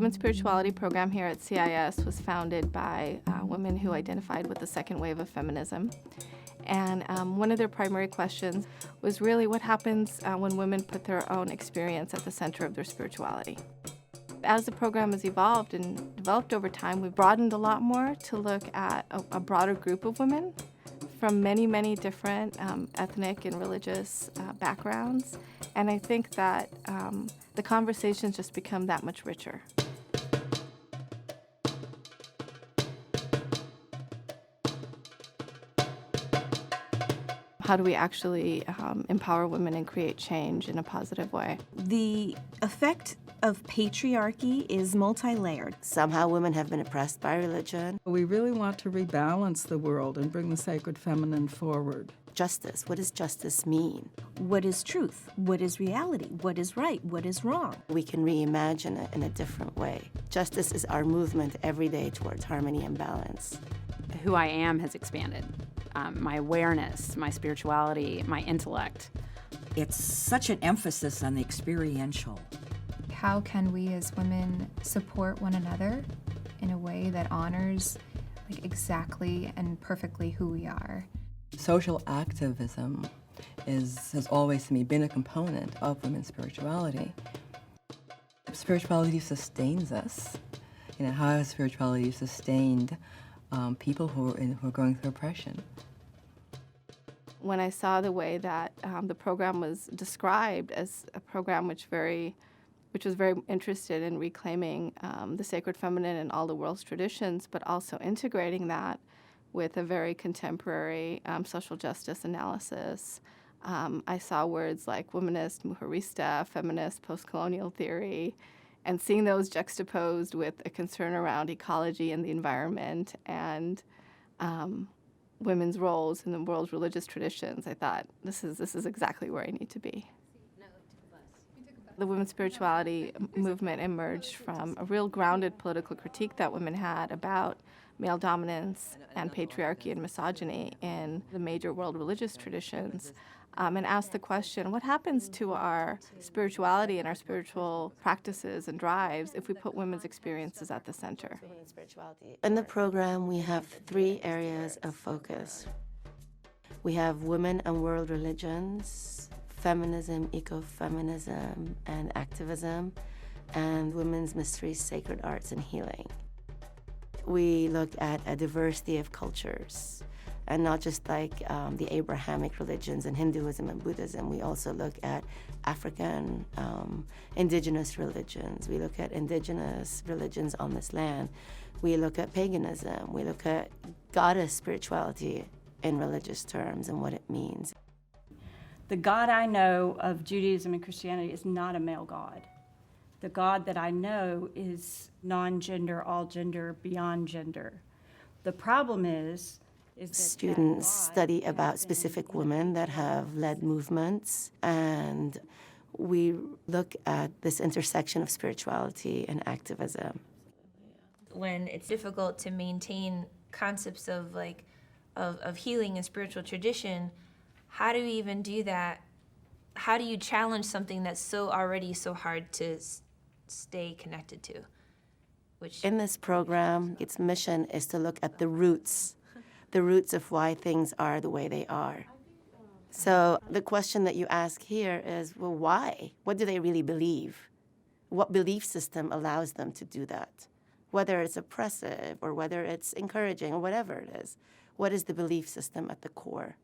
Women's Spirituality program here at CIS was founded by women who identified with the second wave of feminism. And one of their primary questions was really what happens when women put their own experience at the center of their spirituality. As the program has evolved and developed over time, we've broadened a lot more to look at a broader group of women from many, many different ethnic and religious backgrounds. And I think that the conversations just become that much richer. How do we actually empower women and create change in a positive way? The effect of patriarchy is multi-layered. Somehow women have been oppressed by religion. We really want to rebalance the world and bring the sacred feminine forward. Justice. What does justice mean? What is truth? What is reality? What is right? What is wrong? We can reimagine it in a different way. Justice is our movement every day towards harmony and balance. Who I am has expanded. My awareness, my spirituality, my intellect. It's such an emphasis on the experiential. How can we as women support one another in a way that honors exactly and perfectly who we are? Social activism has always, to me, been a component of women's spirituality. Spirituality sustains us. How has spirituality sustained people who are going through oppression? When I saw the way that the program was described as a program which was very interested in reclaiming the sacred feminine and all the world's traditions, but also integrating that with a very contemporary social justice analysis. I saw words like womanist, mujerista, feminist, post-colonial theory, and seeing those juxtaposed with a concern around ecology and the environment and women's roles in the world's religious traditions, I thought, this is exactly where I need to be. The women's spirituality movement emerged from a real grounded political critique that women had about male dominance and patriarchy and misogyny in the major world religious traditions, and asked the question, what happens to our spirituality and our spiritual practices and drives if we put women's experiences at the center? In the program, we have 3 areas of focus. We have women and world religions, feminism, ecofeminism, and activism, and women's mysteries, sacred arts, and healing. We look at a diversity of cultures, and not just like the Abrahamic religions and Hinduism and Buddhism. We also look at African indigenous religions. We look at indigenous religions on this land. We look at paganism. We look at goddess spirituality in religious terms and what it means. The God I know of Judaism and Christianity is not a male God. The God that I know is non-gender, all gender, beyond gender. The problem is that students study about specific women that have led movements, and we look at this intersection of spirituality and activism. When it's difficult to maintain concepts of healing and spiritual tradition, how do you even do that? How do you challenge something that's already so hard to stay connected to? In this program, its mission is to look at the roots of why things are the way they are. So the question that you ask here is, well, why? What do they really believe? What belief system allows them to do that? Whether it's oppressive or whether it's encouraging or whatever it is, what is the belief system at the core,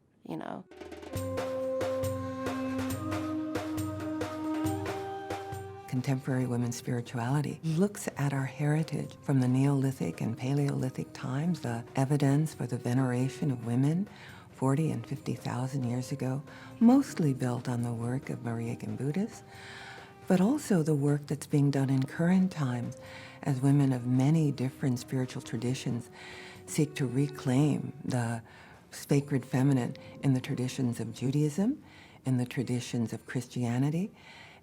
Contemporary women's spirituality looks at our heritage from the Neolithic and Paleolithic times, the evidence for the veneration of women 40 and 50,000 years ago, mostly built on the work of Maria Gimbutas, but also the work that's being done in current times as women of many different spiritual traditions seek to reclaim the sacred feminine in the traditions of Judaism, in the traditions of Christianity,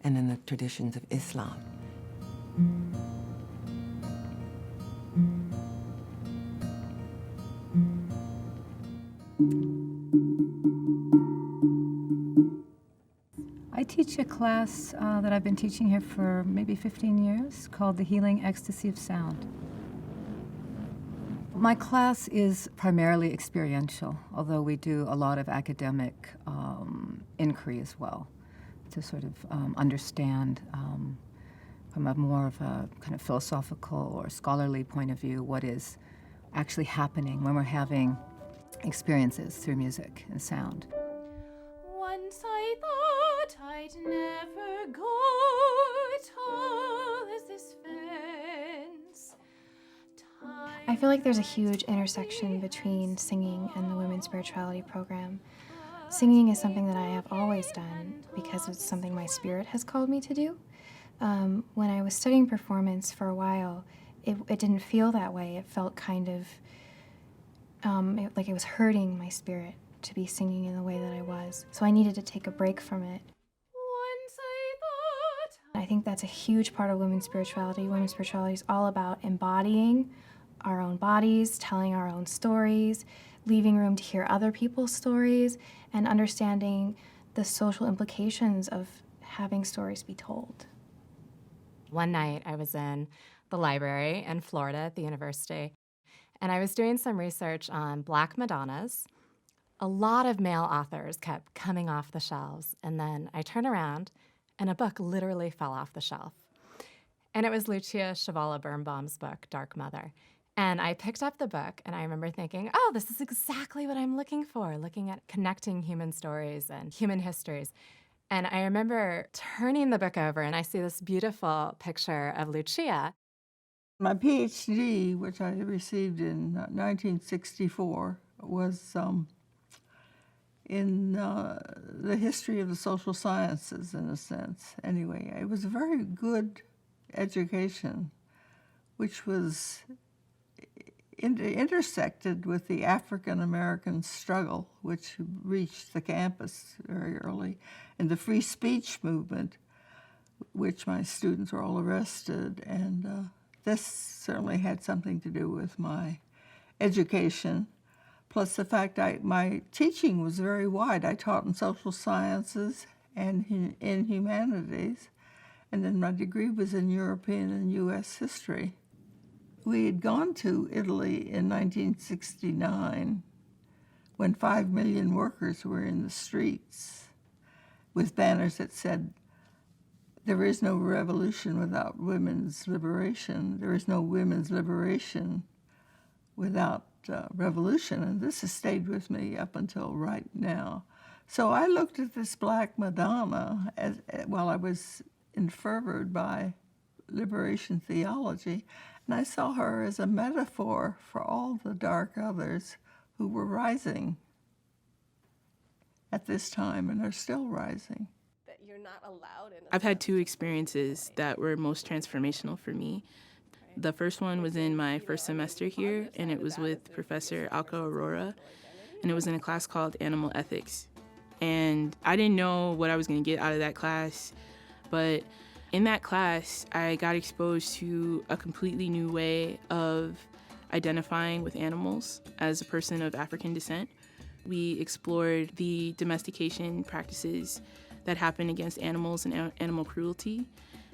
and in the traditions of Islam. I teach a class that I've been teaching here for maybe 15 years called The Healing Ecstasy of Sound. My class is primarily experiential, although we do a lot of academic inquiry as well to sort of understand from a more of a kind of philosophical or scholarly point of view what is actually happening when we're having experiences through music and sound. Once I thought I'd never go tall as this fence. I feel like there's a huge intersection between singing and the Women's Spirituality program. Singing is something that I have always done because it's something my spirit has called me to do. When I was studying performance for a while, it didn't feel that way. It felt kind of like it was hurting my spirit to be singing in the way that I was. So I needed to take a break from it. I think that's a huge part of women's spirituality. Women's spirituality is all about embodying our own bodies, telling our own stories, leaving room to hear other people's stories, and understanding the social implications of having stories be told. One night I was in the library in Florida at the university, and I was doing some research on Black Madonnas. A lot of male authors kept coming off the shelves, and then I turned around and a book literally fell off the shelf. And it was Lucia Chavala Birnbaum's book, Dark Mother. And I picked up the book, and I remember thinking, oh, this is exactly what I'm looking for, looking at connecting human stories and human histories. And I remember turning the book over, and I see this beautiful picture of Lucia. My PhD, which I received in 1964, was in the history of the social sciences, in a sense. Anyway, it was a very good education, which was intersected with the African-American struggle, which reached the campus very early, and the free speech movement, which my students were all arrested. And this certainly had something to do with my education, plus the fact my teaching was very wide. I taught in social sciences and in humanities, and then my degree was in European and U.S. history. We had gone to Italy in 1969 when 5 million workers were in the streets with banners that said, "There is no revolution without women's liberation. There is no women's liberation without revolution." And this has stayed with me up until right now. So I looked at this Black Madonna while I was enfervored by liberation theology, and I saw her as a metaphor for all the dark others who were rising at this time and are still rising. That you're not allowed in. I've had two experiences that were most transformational for me. The first one was in my first semester here, and it was with Professor Alka Arora, and it was in a class called Animal Ethics. And I didn't know what I was going to get out of that class, but in that class, I got exposed to a completely new way of identifying with animals as a person of African descent. We explored the domestication practices that happen against animals and animal cruelty,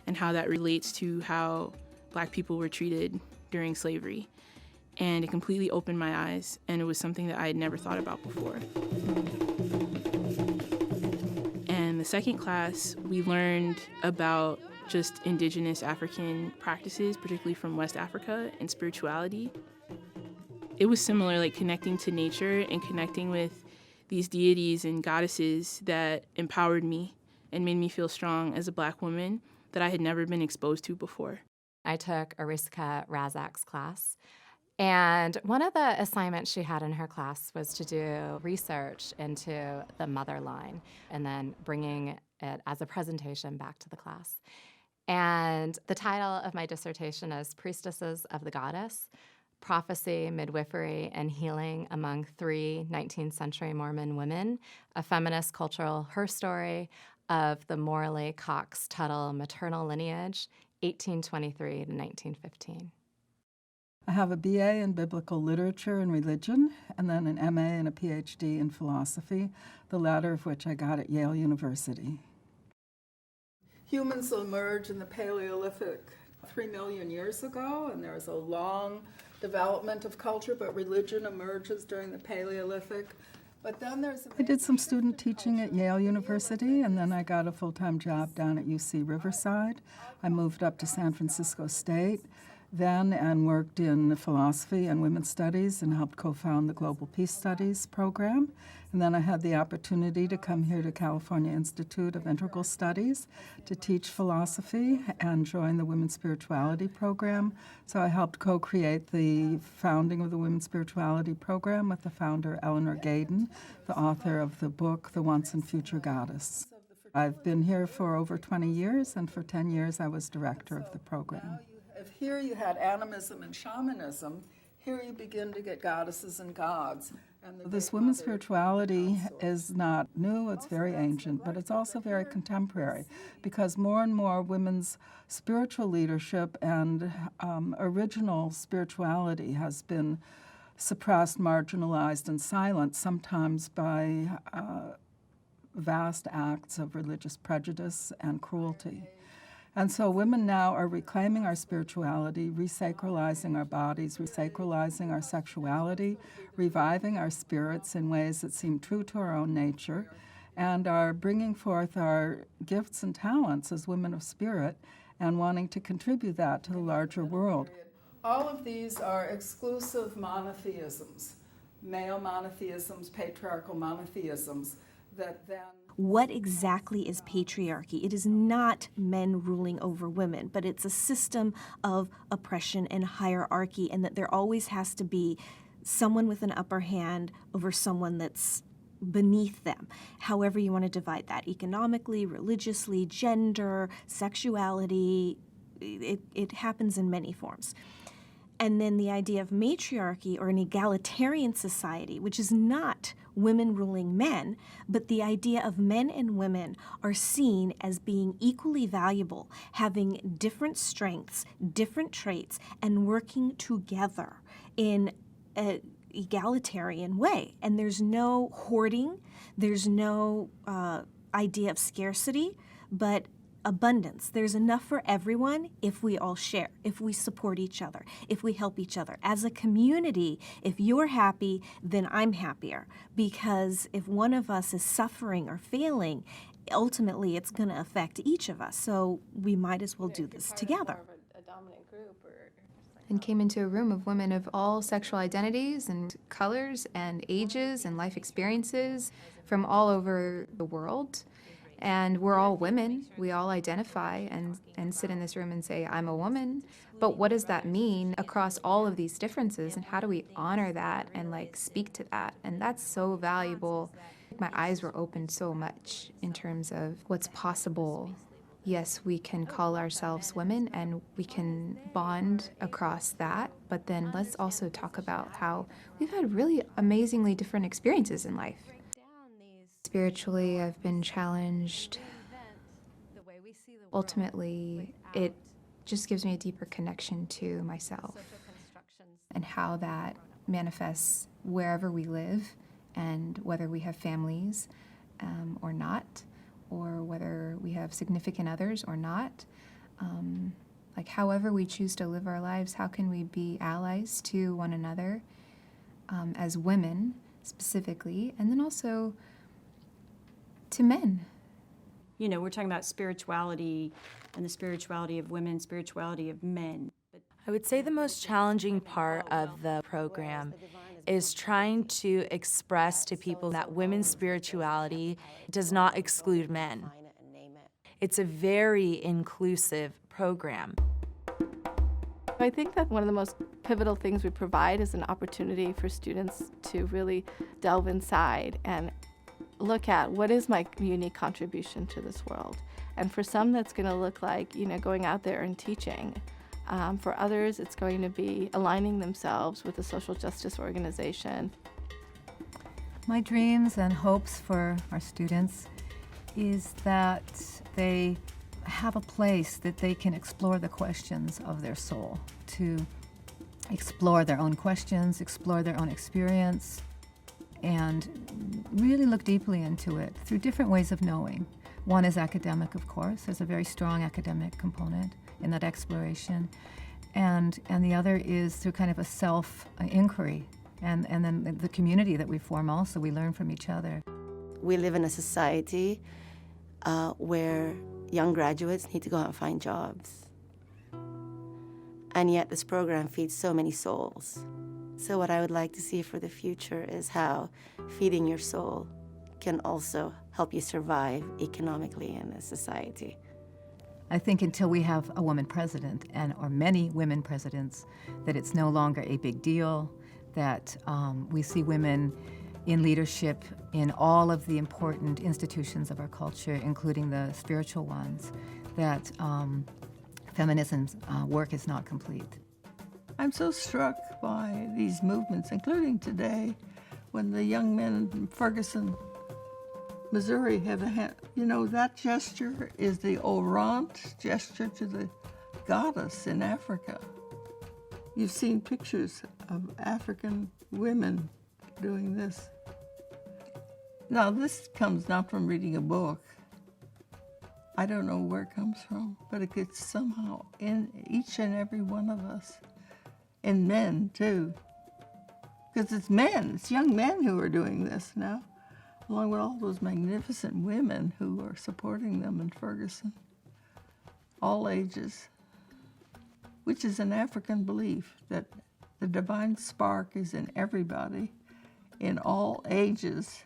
and how that relates to how Black people were treated during slavery. And it completely opened my eyes, and it was something that I had never thought about before. And the second class, we learned about just indigenous African practices, particularly from West Africa, and spirituality. It was similar, like connecting to nature and connecting with these deities and goddesses that empowered me and made me feel strong as a Black woman that I had never been exposed to before. I took Arisika Razak's class, and one of the assignments she had in her class was to do research into the mother line and then bringing it as a presentation back to the class. And the title of my dissertation is Priestesses of the Goddess, Prophecy, Midwifery, and Healing Among 3 19th Century Mormon Women, a feminist cultural her story of the Morley Cox Tuttle maternal lineage, 1823 to 1915. I have a BA in Biblical Literature and Religion, and then an MA and a PhD in Philosophy, the latter of which I got at Yale University. humans emerged in the Paleolithic 3 million years ago, and there was a long development of culture, but religion emerges during the Paleolithic. But then I did some student teaching at Yale University, and then I got a full-time job down at UC Riverside. I moved up to San Francisco State then and worked in philosophy and women's studies and helped co-found the Global Peace Studies program. And then I had the opportunity to come here to California Institute of Integral Studies to teach philosophy and join the Women's Spirituality program. So I helped co-create the founding of the Women's Spirituality program with the founder, Eleanor Gaydon, the author of the book, The Once and Future Goddess. I've been here for over 20 years, and for 10 years I was director of the program. If here you had animism and shamanism, here you begin to get goddesses and gods. This women's spirituality is not new, it's very ancient, but it's also very contemporary because more and more women's spiritual leadership and original spirituality has been suppressed, marginalized, and silenced, sometimes by vast acts of religious prejudice and cruelty. And so women now are reclaiming our spirituality, resacralizing our bodies, resacralizing our sexuality, reviving our spirits in ways that seem true to our own nature, and are bringing forth our gifts and talents as women of spirit and wanting to contribute that to the larger world. All of these are exclusive monotheisms, male monotheisms, patriarchal monotheisms, that then... What exactly is patriarchy? It is not men ruling over women, but it's a system of oppression and hierarchy, and that there always has to be someone with an upper hand over someone that's beneath them, however you want to divide that, economically, religiously, gender, sexuality. It happens in many forms. And then the idea of matriarchy, or an egalitarian society, which is not women ruling men, but the idea of men and women are seen as being equally valuable, having different strengths, different traits, and working together in an egalitarian way. And there's no hoarding, there's no idea of scarcity, but abundance. There's enough for everyone if we all share, if we support each other, if we help each other. As a community, if you're happy, then I'm happier. Because if one of us is suffering or failing, ultimately it's going to affect each of us. So we might as well do this together. And came into a room of women of all sexual identities and colors and ages and life experiences from all over the world. And we're all women. We all identify and sit in this room and say, I'm a woman. But what does that mean across all of these differences? And how do we honor that and speak to that? And that's so valuable. My eyes were opened so much in terms of what's possible. Yes, we can call ourselves women and we can bond across that. But then let's also talk about how we've had really amazingly different experiences in life. Spiritually, I've been challenged. Ultimately, it just gives me a deeper connection to myself and how that manifests wherever we live and whether we have families or not, or whether we have significant others or not. However we choose to live our lives, how can we be allies to one another as women specifically, and then also to men. You know, we're talking about spirituality and the spirituality of women, spirituality of men. I would say the most challenging part of the program is trying to express to people that women's spirituality does not exclude men. It's a very inclusive program. I think that one of the most pivotal things we provide is an opportunity for students to really delve inside and look at what is my unique contribution to this world. And for some, that's going to look like, going out there and teaching. For others, it's going to be aligning themselves with a social justice organization. My dreams and hopes for our students is that they have a place that they can explore the questions of their soul, to explore their own questions, explore their own experience, and really look deeply into it through different ways of knowing. One is academic, of course. There's a very strong academic component in that exploration. And the other is through kind of a self-inquiry. And then the community that we form also, we learn from each other. We live in a society where young graduates need to go out and find jobs. And yet this program feeds so many souls. So what I would like to see for the future is how feeding your soul can also help you survive economically in this society. I think until we have a woman president, or many women presidents, that it's no longer a big deal, that we see women in leadership in all of the important institutions of our culture, including the spiritual ones, that feminism's work is not complete. I'm so struck by these movements, including today, when the young men in Fergusson, Missouri have that gesture is the orant gesture to the goddess in Africa. You've seen pictures of African women doing this. Now, this comes not from reading a book. I don't know where it comes from, but it gets somehow in each and every one of us, and men too. Because it's men, it's young men who are doing this now, along with all those magnificent women who are supporting them in Fergusson, all ages, which is an African belief that the divine spark is in everybody, in all ages,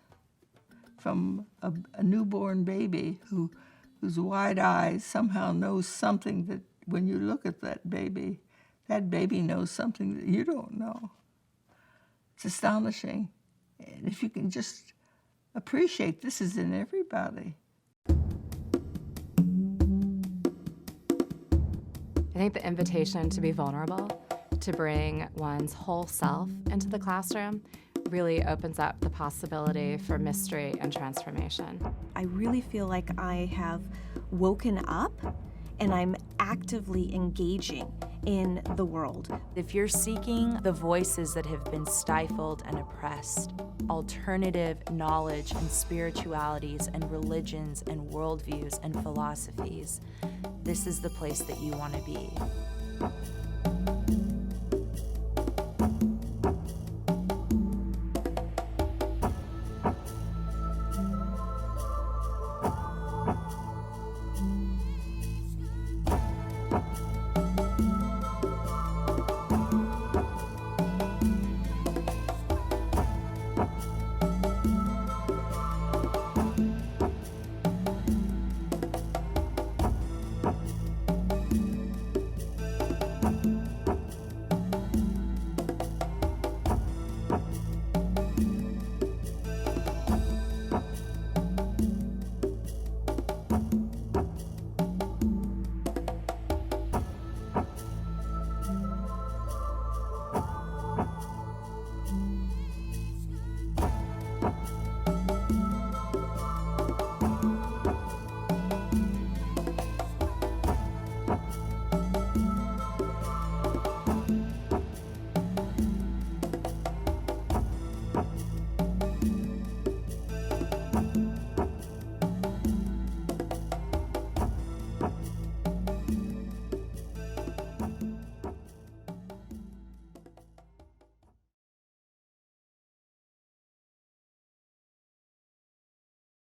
from a newborn baby whose wide eyes somehow knows something that when you look at that baby knows something that you don't know. It's astonishing. And if you can just appreciate this is in everybody. I think the invitation to be vulnerable, to bring one's whole self into the classroom, really opens up the possibility for mystery and transformation. I really feel like I have woken up and I'm actively engaging in the world. If you're seeking the voices that have been stifled and oppressed, alternative knowledge and spiritualities and religions and worldviews and philosophies, this is the place that you want to be.